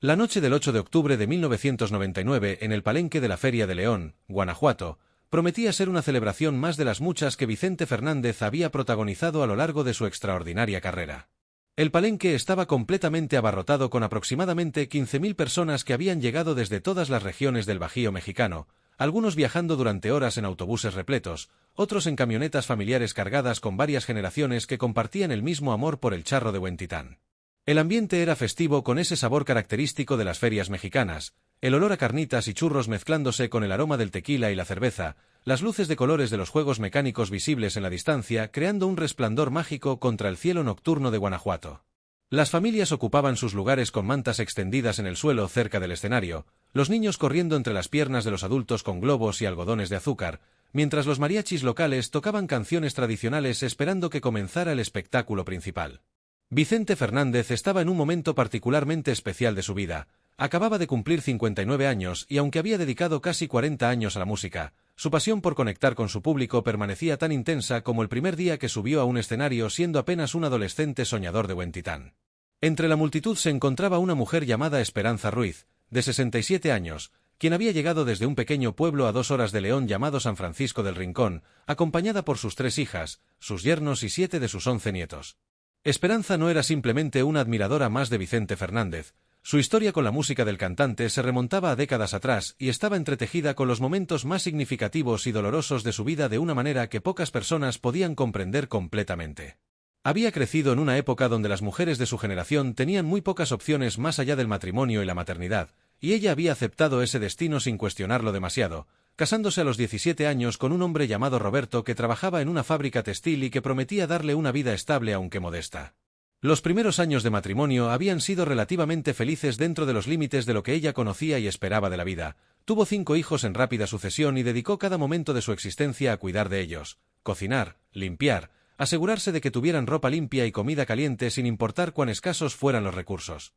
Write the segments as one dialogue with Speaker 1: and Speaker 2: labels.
Speaker 1: La noche del 8 de octubre de 1999, en el Palenque de la Feria de León, Guanajuato, prometía ser una celebración más de las muchas que Vicente Fernández había protagonizado a lo largo de su extraordinaria carrera. El Palenque estaba completamente abarrotado con aproximadamente 15.000 personas que habían llegado desde todas las regiones del Bajío mexicano, algunos viajando durante horas en autobuses repletos, otros en camionetas familiares cargadas con varias generaciones que compartían el mismo amor por el charro de Huentitán. El ambiente era festivo con ese sabor característico de las ferias mexicanas, el olor a carnitas y churros mezclándose con el aroma del tequila y la cerveza, las luces de colores de los juegos mecánicos visibles en la distancia creando un resplandor mágico contra el cielo nocturno de Guanajuato. Las familias ocupaban sus lugares con mantas extendidas en el suelo cerca del escenario, los niños corriendo entre las piernas de los adultos con globos y algodones de azúcar, mientras los mariachis locales tocaban canciones tradicionales esperando que comenzara el espectáculo principal. Vicente Fernández estaba en un momento particularmente especial de su vida. Acababa de cumplir 59 años y aunque había dedicado casi 40 años a la música, su pasión por conectar con su público permanecía tan intensa como el primer día que subió a un escenario siendo apenas un adolescente soñador de Huentitán. Entre la multitud se encontraba una mujer llamada Esperanza Ruiz, de 67 años, quien había llegado desde un pequeño pueblo a 2 horas de León llamado San Francisco del Rincón, acompañada por sus 3 hijas, sus yernos y 7 de sus 11 nietos. Esperanza no era simplemente una admiradora más de Vicente Fernández. Su historia con la música del cantante se remontaba a décadas atrás y estaba entretejida con los momentos más significativos y dolorosos de su vida de una manera que pocas personas podían comprender completamente. Había crecido en una época donde las mujeres de su generación tenían muy pocas opciones más allá del matrimonio y la maternidad, y ella había aceptado ese destino sin cuestionarlo demasiado, casándose a los 17 años con un hombre llamado Roberto que trabajaba en una fábrica textil y que prometía darle una vida estable aunque modesta. Los primeros años de matrimonio habían sido relativamente felices dentro de los límites de lo que ella conocía y esperaba de la vida. Tuvo 5 hijos en rápida sucesión y dedicó cada momento de su existencia a cuidar de ellos, cocinar, limpiar, asegurarse de que tuvieran ropa limpia y comida caliente sin importar cuán escasos fueran los recursos.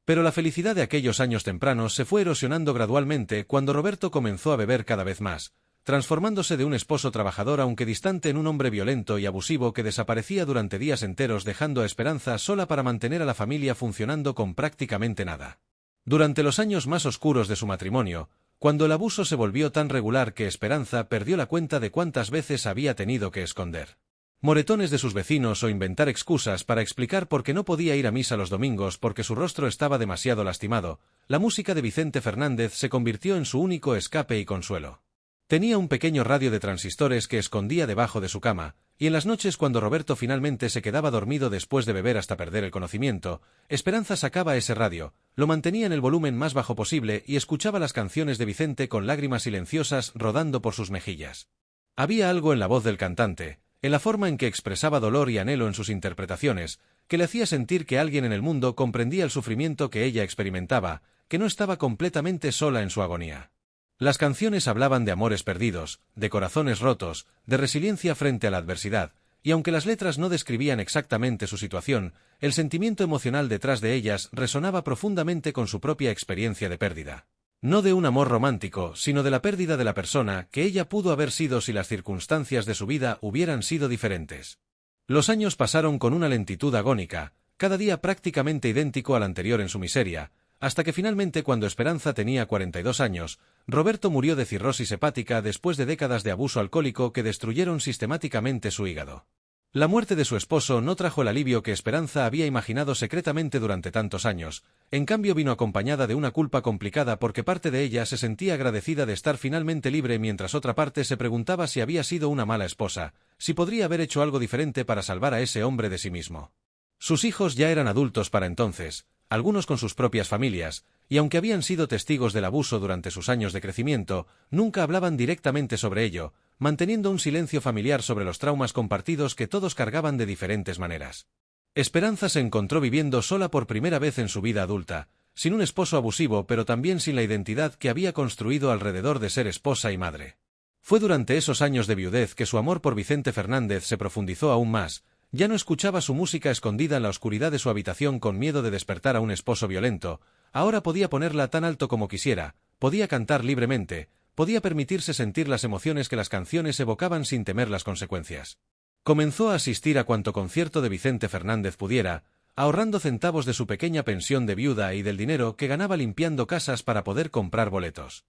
Speaker 1: Pero la felicidad de aquellos años tempranos se fue erosionando gradualmente cuando Roberto comenzó a beber cada vez más, transformándose de un esposo trabajador aunque distante en un hombre violento y abusivo que desaparecía durante días enteros dejando a Esperanza sola para mantener a la familia funcionando con prácticamente nada. Durante los años más oscuros de su matrimonio, cuando el abuso se volvió tan regular que Esperanza perdió la cuenta de cuántas veces había tenido que esconder moretones de sus vecinos o inventar excusas para explicar por qué no podía ir a misa los domingos porque su rostro estaba demasiado lastimado, la música de Vicente Fernández se convirtió en su único escape y consuelo. Tenía un pequeño radio de transistores que escondía debajo de su cama, y en las noches cuando Roberto finalmente se quedaba dormido después de beber hasta perder el conocimiento, Esperanza sacaba ese radio, lo mantenía en el volumen más bajo posible y escuchaba las canciones de Vicente con lágrimas silenciosas rodando por sus mejillas. Había algo en la voz del cantante, en la forma en que expresaba dolor y anhelo en sus interpretaciones, que le hacía sentir que alguien en el mundo comprendía el sufrimiento que ella experimentaba, que no estaba completamente sola en su agonía. Las canciones hablaban de amores perdidos, de corazones rotos, de resiliencia frente a la adversidad, y aunque las letras no describían exactamente su situación, el sentimiento emocional detrás de ellas resonaba profundamente con su propia experiencia de pérdida. No de un amor romántico, sino de la pérdida de la persona que ella pudo haber sido si las circunstancias de su vida hubieran sido diferentes. Los años pasaron con una lentitud agónica, cada día prácticamente idéntico al anterior en su miseria, hasta que finalmente cuando Esperanza tenía 42 años, Roberto murió de cirrosis hepática después de décadas de abuso alcohólico que destruyeron sistemáticamente su hígado. La muerte de su esposo no trajo el alivio que Esperanza había imaginado secretamente durante tantos años, en cambio vino acompañada de una culpa complicada porque parte de ella se sentía agradecida de estar finalmente libre mientras otra parte se preguntaba si había sido una mala esposa, si podría haber hecho algo diferente para salvar a ese hombre de sí mismo. Sus hijos ya eran adultos para entonces, algunos con sus propias familias, y aunque habían sido testigos del abuso durante sus años de crecimiento, nunca hablaban directamente sobre ello, manteniendo un silencio familiar sobre los traumas compartidos que todos cargaban de diferentes maneras. Esperanza se encontró viviendo sola por primera vez en su vida adulta, sin un esposo abusivo pero también sin la identidad que había construido alrededor de ser esposa y madre. Fue durante esos años de viudez que su amor por Vicente Fernández se profundizó aún más. Ya no escuchaba su música escondida en la oscuridad de su habitación con miedo de despertar a un esposo violento, ahora podía ponerla tan alto como quisiera, podía cantar libremente, podía permitirse sentir las emociones que las canciones evocaban sin temer las consecuencias. Comenzó a asistir a cuanto concierto de Vicente Fernández pudiera, ahorrando centavos de su pequeña pensión de viuda y del dinero que ganaba limpiando casas para poder comprar boletos.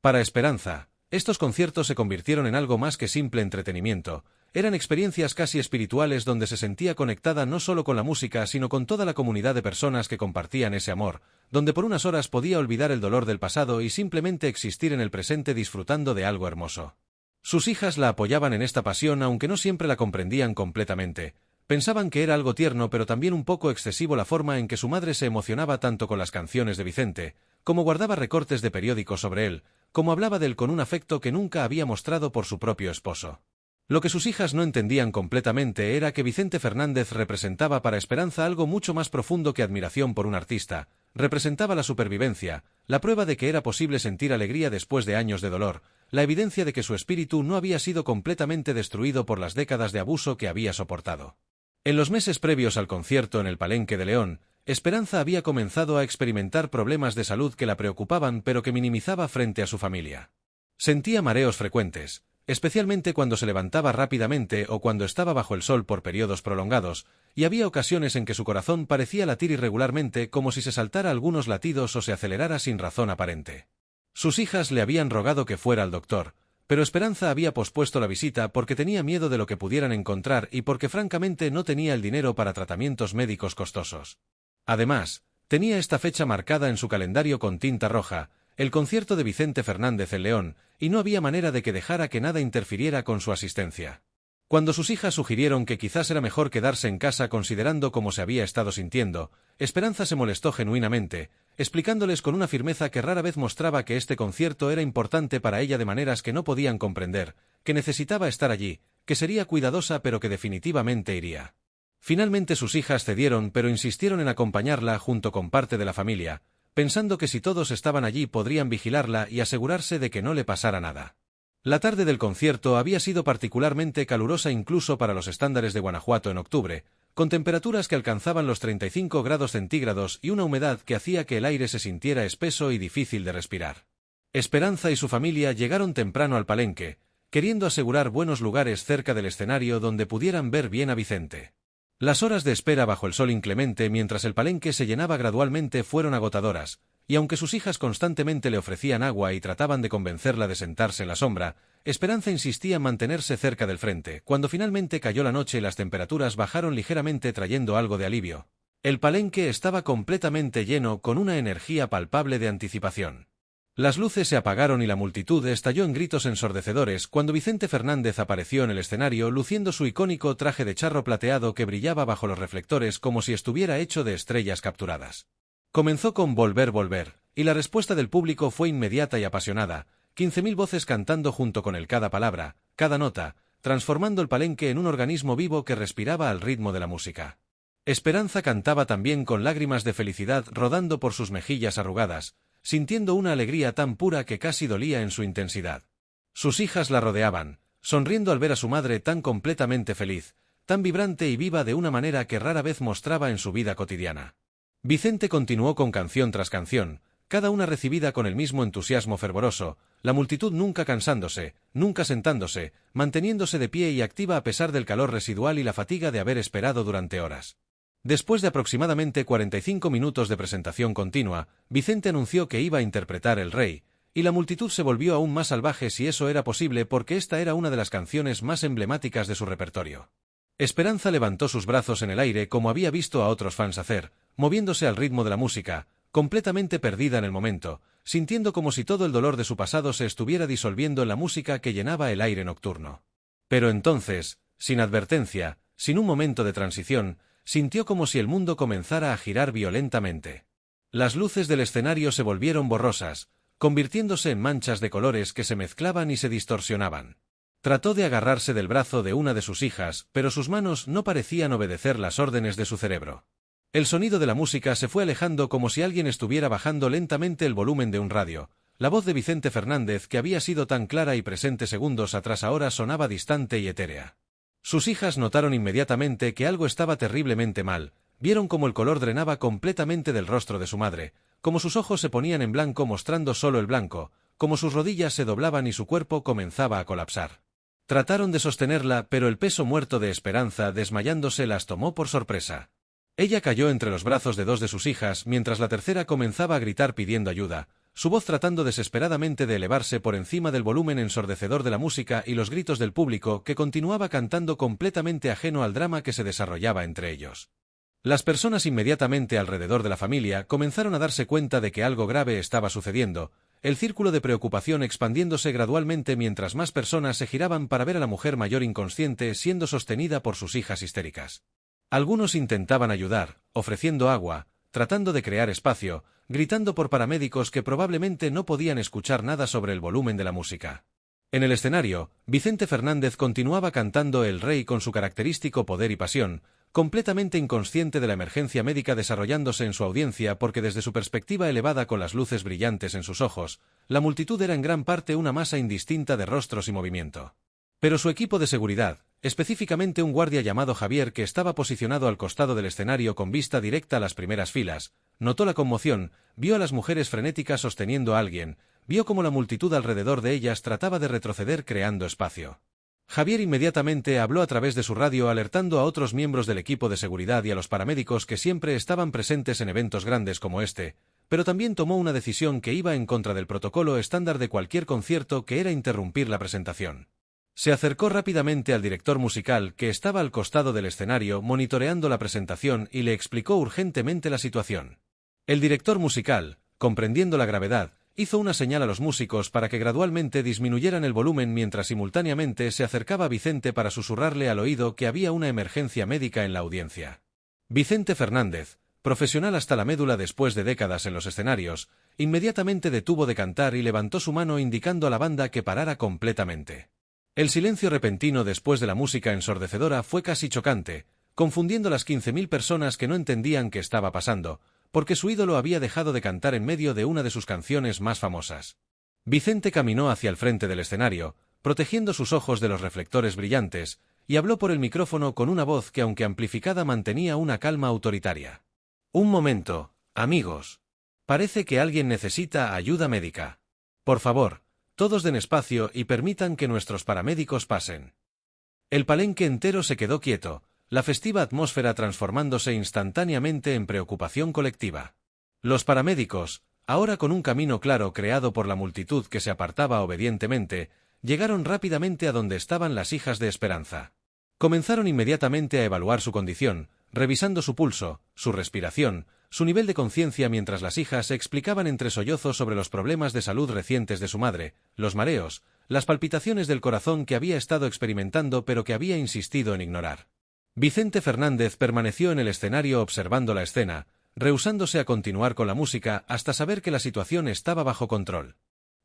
Speaker 1: Para Esperanza, estos conciertos se convirtieron en algo más que simple entretenimiento. Eran experiencias casi espirituales donde se sentía conectada no solo con la música sino con toda la comunidad de personas que compartían ese amor, donde por unas horas podía olvidar el dolor del pasado y simplemente existir en el presente disfrutando de algo hermoso. Sus hijas la apoyaban en esta pasión aunque no siempre la comprendían completamente. Pensaban que era algo tierno pero también un poco excesivo la forma en que su madre se emocionaba tanto con las canciones de Vicente, como guardaba recortes de periódicos sobre él, como hablaba de él con un afecto que nunca había mostrado por su propio esposo. Lo que sus hijas no entendían completamente era que Vicente Fernández representaba para Esperanza algo mucho más profundo que admiración por un artista, representaba la supervivencia, la prueba de que era posible sentir alegría después de años de dolor, la evidencia de que su espíritu no había sido completamente destruido por las décadas de abuso que había soportado. En los meses previos al concierto en el Palenque de León, Esperanza había comenzado a experimentar problemas de salud que la preocupaban pero que minimizaba frente a su familia. Sentía mareos frecuentes, especialmente cuando se levantaba rápidamente o cuando estaba bajo el sol por periodos prolongados, y había ocasiones en que su corazón parecía latir irregularmente como si se saltara algunos latidos o se acelerara sin razón aparente. Sus hijas le habían rogado que fuera al doctor, pero Esperanza había pospuesto la visita porque tenía miedo de lo que pudieran encontrar y porque francamente no tenía el dinero para tratamientos médicos costosos. Además, tenía esta fecha marcada en su calendario con tinta roja, el concierto de Vicente Fernández en León, y no había manera de que dejara que nada interfiriera con su asistencia. Cuando sus hijas sugirieron que quizás era mejor quedarse en casa considerando cómo se había estado sintiendo, Esperanza se molestó genuinamente, explicándoles con una firmeza que rara vez mostraba que este concierto era importante para ella de maneras que no podían comprender, que necesitaba estar allí, que sería cuidadosa pero que definitivamente iría. Finalmente sus hijas cedieron pero insistieron en acompañarla junto con parte de la familia, pensando que si todos estaban allí podrían vigilarla y asegurarse de que no le pasara nada. La tarde del concierto había sido particularmente calurosa incluso para los estándares de Guanajuato en octubre, con temperaturas que alcanzaban los 35 grados centígrados y una humedad que hacía que el aire se sintiera espeso y difícil de respirar. Esperanza y su familia llegaron temprano al Palenque, queriendo asegurar buenos lugares cerca del escenario donde pudieran ver bien a Vicente. Las horas de espera bajo el sol inclemente mientras el Palenque se llenaba gradualmente fueron agotadoras, y aunque sus hijas constantemente le ofrecían agua y trataban de convencerla de sentarse en la sombra, Esperanza insistía en mantenerse cerca del frente. Cuando finalmente cayó la noche y las temperaturas bajaron ligeramente trayendo algo de alivio, el Palenque estaba completamente lleno con una energía palpable de anticipación. Las luces se apagaron y la multitud estalló en gritos ensordecedores cuando Vicente Fernández apareció en el escenario luciendo su icónico traje de charro plateado que brillaba bajo los reflectores como si estuviera hecho de estrellas capturadas. Comenzó con Volver, volver, y la respuesta del público fue inmediata y apasionada, 15.000 voces cantando junto con él cada palabra, cada nota, transformando el Palenque en un organismo vivo que respiraba al ritmo de la música. Esperanza cantaba también con lágrimas de felicidad rodando por sus mejillas arrugadas, sintiendo una alegría tan pura que casi dolía en su intensidad. Sus hijas la rodeaban, sonriendo al ver a su madre tan completamente feliz, tan vibrante y viva de una manera que rara vez mostraba en su vida cotidiana. Vicente continuó con canción tras canción, cada una recibida con el mismo entusiasmo fervoroso, la multitud nunca cansándose, nunca sentándose, manteniéndose de pie y activa a pesar del calor residual y la fatiga de haber esperado durante horas. Después de aproximadamente 45 minutos de presentación continua, Vicente anunció que iba a interpretar El Rey, y la multitud se volvió aún más salvaje si eso era posible porque esta era una de las canciones más emblemáticas de su repertorio. Esperanza levantó sus brazos en el aire como había visto a otros fans hacer, moviéndose al ritmo de la música, completamente perdida en el momento, sintiendo como si todo el dolor de su pasado se estuviera disolviendo en la música que llenaba el aire nocturno. Pero entonces, sin advertencia, sin un momento de transición, sintió como si el mundo comenzara a girar violentamente. Las luces del escenario se volvieron borrosas, convirtiéndose en manchas de colores que se mezclaban y se distorsionaban. Trató de agarrarse del brazo de una de sus hijas, pero sus manos no parecían obedecer las órdenes de su cerebro. El sonido de la música se fue alejando como si alguien estuviera bajando lentamente el volumen de un radio. La voz de Vicente Fernández, que había sido tan clara y presente segundos atrás, ahora sonaba distante y etérea. Sus hijas notaron inmediatamente que algo estaba terriblemente mal, vieron cómo el color drenaba completamente del rostro de su madre, cómo sus ojos se ponían en blanco mostrando solo el blanco, cómo sus rodillas se doblaban y su cuerpo comenzaba a colapsar. Trataron de sostenerla, pero el peso muerto de Esperanza desmayándose las tomó por sorpresa. Ella cayó entre los brazos de dos de sus hijas mientras la tercera comenzaba a gritar pidiendo ayuda, su voz tratando desesperadamente de elevarse por encima del volumen ensordecedor de la música y los gritos del público que continuaba cantando completamente ajeno al drama que se desarrollaba entre ellos. Las personas inmediatamente alrededor de la familia comenzaron a darse cuenta de que algo grave estaba sucediendo, el círculo de preocupación expandiéndose gradualmente mientras más personas se giraban para ver a la mujer mayor inconsciente siendo sostenida por sus hijas histéricas. Algunos intentaban ayudar, ofreciendo agua, tratando de crear espacio, gritando por paramédicos que probablemente no podían escuchar nada sobre el volumen de la música. En el escenario, Vicente Fernández continuaba cantando El Rey con su característico poder y pasión, completamente inconsciente de la emergencia médica desarrollándose en su audiencia porque desde su perspectiva elevada con las luces brillantes en sus ojos, la multitud era en gran parte una masa indistinta de rostros y movimiento. Pero su equipo de seguridad, específicamente un guardia llamado Javier que estaba posicionado al costado del escenario con vista directa a las primeras filas, notó la conmoción, vio a las mujeres frenéticas sosteniendo a alguien, vio cómo la multitud alrededor de ellas trataba de retroceder creando espacio. Javier inmediatamente habló a través de su radio alertando a otros miembros del equipo de seguridad y a los paramédicos que siempre estaban presentes en eventos grandes como este, pero también tomó una decisión que iba en contra del protocolo estándar de cualquier concierto que era interrumpir la presentación. Se acercó rápidamente al director musical que estaba al costado del escenario monitoreando la presentación y le explicó urgentemente la situación. El director musical, comprendiendo la gravedad, hizo una señal a los músicos para que gradualmente disminuyeran el volumen mientras simultáneamente se acercaba a Vicente para susurrarle al oído que había una emergencia médica en la audiencia. Vicente Fernández, profesional hasta la médula después de décadas en los escenarios, inmediatamente detuvo de cantar y levantó su mano indicando a la banda que parara completamente. El silencio repentino después de la música ensordecedora fue casi chocante, confundiendo a las 15.000 personas que no entendían qué estaba pasando, porque su ídolo había dejado de cantar en medio de una de sus canciones más famosas. Vicente caminó hacia el frente del escenario, protegiendo sus ojos de los reflectores brillantes, y habló por el micrófono con una voz que aunque amplificada mantenía una calma autoritaria. Un momento, amigos. Parece que alguien necesita ayuda médica. Por favor, todos den espacio y permitan que nuestros paramédicos pasen. El palenque entero se quedó quieto, la festiva atmósfera transformándose instantáneamente en preocupación colectiva. Los paramédicos, ahora con un camino claro creado por la multitud que se apartaba obedientemente, llegaron rápidamente a donde estaban las hijas de Esperanza. Comenzaron inmediatamente a evaluar su condición, revisando su pulso, su respiración, su nivel de conciencia mientras las hijas explicaban entre sollozos sobre los problemas de salud recientes de su madre, los mareos, las palpitaciones del corazón que había estado experimentando pero que había insistido en ignorar. Vicente Fernández permaneció en el escenario observando la escena, rehusándose a continuar con la música hasta saber que la situación estaba bajo control.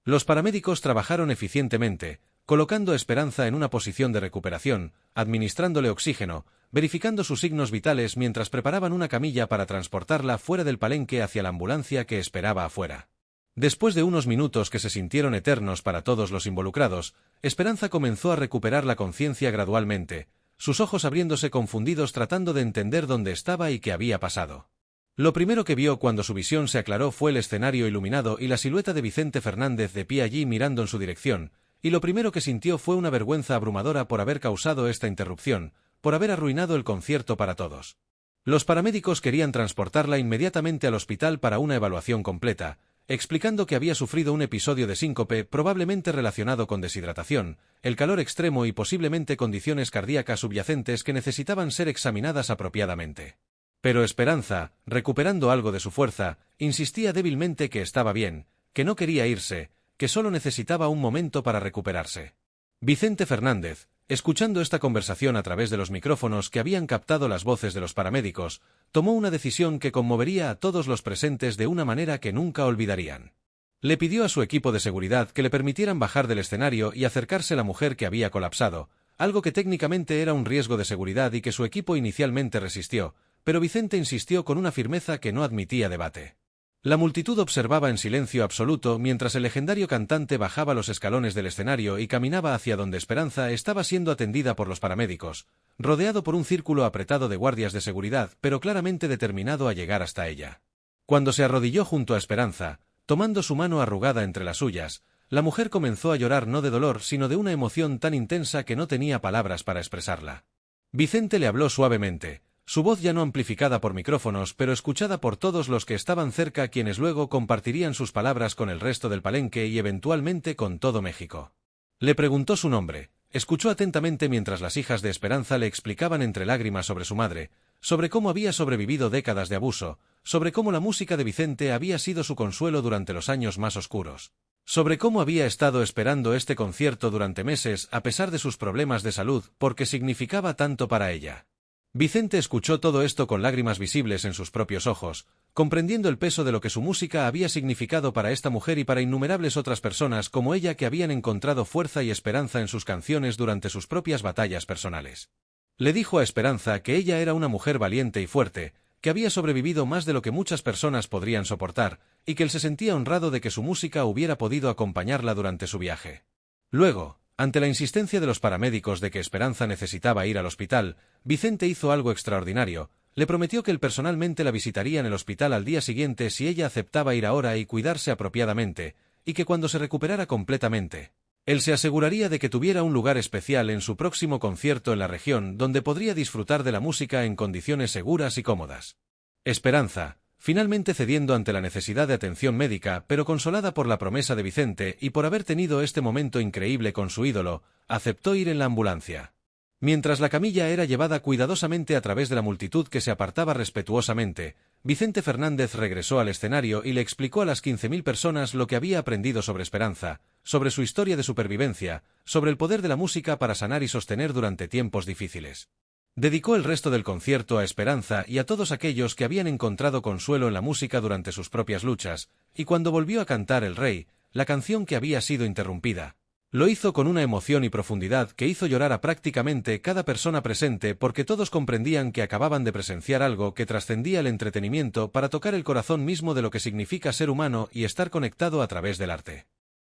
Speaker 1: Los paramédicos trabajaron eficientemente, colocando a Esperanza en una posición de recuperación, administrándole oxígeno, verificando sus signos vitales mientras preparaban una camilla para transportarla fuera del palenque hacia la ambulancia que esperaba afuera. Después de unos minutos que se sintieron eternos para todos los involucrados, Esperanza comenzó a recuperar la conciencia gradualmente, sus ojos abriéndose confundidos tratando de entender dónde estaba y qué había pasado. Lo primero que vio cuando su visión se aclaró fue el escenario iluminado y la silueta de Vicente Fernández de pie allí mirando en su dirección, y lo primero que sintió fue una vergüenza abrumadora por haber causado esta interrupción, por haber arruinado el concierto para todos. Los paramédicos querían transportarla inmediatamente al hospital para una evaluación completa, explicando que había sufrido un episodio de síncope probablemente relacionado con deshidratación, el calor extremo y posiblemente condiciones cardíacas subyacentes que necesitaban ser examinadas apropiadamente. Pero Esperanza, recuperando algo de su fuerza, insistía débilmente que estaba bien, que no quería irse, que solo necesitaba un momento para recuperarse. Vicente Fernández, escuchando esta conversación a través de los micrófonos que habían captado las voces de los paramédicos, tomó una decisión que conmovería a todos los presentes de una manera que nunca olvidarían. Le pidió a su equipo de seguridad que le permitieran bajar del escenario y acercarse a la mujer que había colapsado, algo que técnicamente era un riesgo de seguridad y que su equipo inicialmente resistió, pero Vicente insistió con una firmeza que no admitía debate. La multitud observaba en silencio absoluto mientras el legendario cantante bajaba los escalones del escenario y caminaba hacia donde Esperanza estaba siendo atendida por los paramédicos, rodeado por un círculo apretado de guardias de seguridad, pero claramente determinado a llegar hasta ella. Cuando se arrodilló junto a Esperanza, tomando su mano arrugada entre las suyas, la mujer comenzó a llorar no de dolor sino de una emoción tan intensa que no tenía palabras para expresarla. Vicente le habló suavemente, Su voz ya no amplificada por micrófonos, pero escuchada por todos los que estaban cerca, quienes luego compartirían sus palabras con el resto del palenque y eventualmente con todo México. Le preguntó su nombre, escuchó atentamente mientras las hijas de Esperanza le explicaban entre lágrimas sobre su madre, sobre cómo había sobrevivido décadas de abuso, sobre cómo la música de Vicente había sido su consuelo durante los años más oscuros, sobre cómo había estado esperando este concierto durante meses a pesar de sus problemas de salud porque significaba tanto para ella. Vicente escuchó todo esto con lágrimas visibles en sus propios ojos, comprendiendo el peso de lo que su música había significado para esta mujer y para innumerables otras personas como ella que habían encontrado fuerza y esperanza en sus canciones durante sus propias batallas personales. Le dijo a Esperanza que ella era una mujer valiente y fuerte, que había sobrevivido más de lo que muchas personas podrían soportar, y que él se sentía honrado de que su música hubiera podido acompañarla durante su viaje. Luego, ante la insistencia de los paramédicos de que Esperanza necesitaba ir al hospital, Vicente hizo algo extraordinario. Le prometió que él personalmente la visitaría en el hospital al día siguiente si ella aceptaba ir ahora y cuidarse apropiadamente, y que cuando se recuperara completamente, él se aseguraría de que tuviera un lugar especial en su próximo concierto en la región donde podría disfrutar de la música en condiciones seguras y cómodas. Esperanza, finalmente cediendo ante la necesidad de atención médica, pero consolada por la promesa de Vicente y por haber tenido este momento increíble con su ídolo, aceptó ir en la ambulancia. Mientras la camilla era llevada cuidadosamente a través de la multitud que se apartaba respetuosamente, Vicente Fernández regresó al escenario y le explicó a las 15.000 personas lo que había aprendido sobre Esperanza, sobre su historia de supervivencia, sobre el poder de la música para sanar y sostener durante tiempos difíciles. Dedicó el resto del concierto a Esperanza y a todos aquellos que habían encontrado consuelo en la música durante sus propias luchas, y cuando volvió a cantar El Rey, la canción que había sido interrumpida, lo hizo con una emoción y profundidad que hizo llorar a prácticamente cada persona presente porque todos comprendían que acababan de presenciar algo que trascendía el entretenimiento para tocar el corazón mismo de lo que significa ser humano y estar conectado a través del arte.